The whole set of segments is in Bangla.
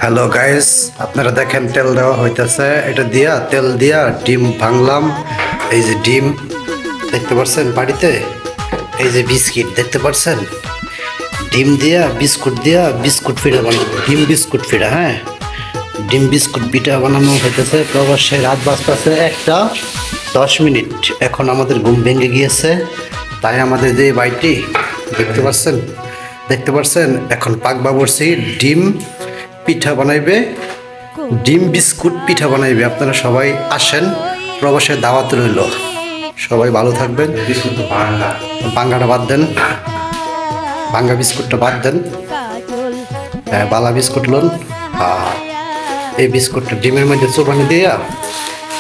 হ্যালো গাইস, আপনারা দেখেন তেল দেওয়া হইতেছে। এটা দিয়া তেল দিয়া ডিম ভাঙলাম। এই যে ডিম দেখতে পাচ্ছেন বাড়িতে, এই যে বিস্কিট দেখতে পাচ্ছেন, ডিম দিয়া বিস্কুট দিয়া বিস্কুট পিঠা বানাবো। ডিম বিস্কুট পিঠা, হ্যাঁ, ডিম বিস্কুট পিঠা বানানো হইতেছে। প্রবাসে রাত বাজতেছে 1:10। এখন আমাদের ঘুম ভেঙে গিয়েছে, তাই আমাদের যে বাড়িটি দেখতে পাচ্ছেন এখন পাক বাবুর্চি ডিম পিঠা বানাইবে, ডিম বিস্কুট পিঠা বানাইবে। আপনারা সবাই আসেন, প্রবাসের দাওয়াত রইল। সবাই ভালো থাকবেন। বাঙ্গাটা বাদ দেন, বাঙ্গা বিস্কুটটা বাদ দেন। হ্যাঁ, বালা বিস্কুট লোন। এই বিস্কুটটা ডিমের মধ্যে চোবানি দিয়ে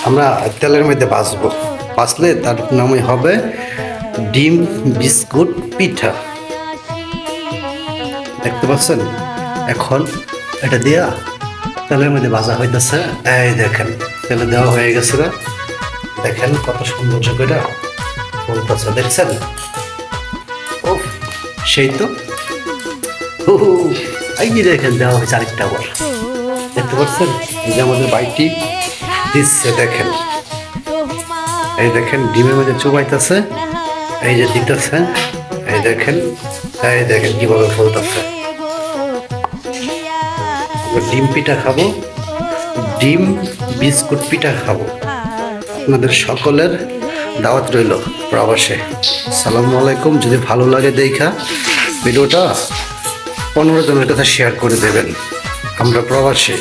আমরা তেলের মধ্যে ভাজবো। ভাজলে তার নামই হবে ডিম বিস্কুট পিঠা। দেখতে পাচ্ছেন এখন এটা দিয়া তেলের মধ্যে ভাজা হইতেছে। এই দেখেন তেলে দেওয়া হয়ে গেছে, দেখেন কত সুন্দর করে বলতেছে, দেখছেন? ও সেই তো, এই যে দেখেন দেওয়া হয়েছে আরেকটা আবার। দেখতে পাচ্ছেন এই যে আমাদের বাইকটি দিচ্ছে, দেখেন এই দেখেন ডিমের মধ্যে চুবাইতেছে, এই যে দিতেছে, এই দেখেন কিভাবে ফলতেছে। ডিম পিঠা খাবো, ডিম বিস্কুট পিঠা খাবো। আপনাদের সকলের দাওয়াত রইল প্রবাসে। আসসালামু আলাইকুম। যদি ভালো লাগে দেখা ভিডিওটা 15 জনের কাছে শেয়ার করে দেবেন। আমরা প্রবাসে।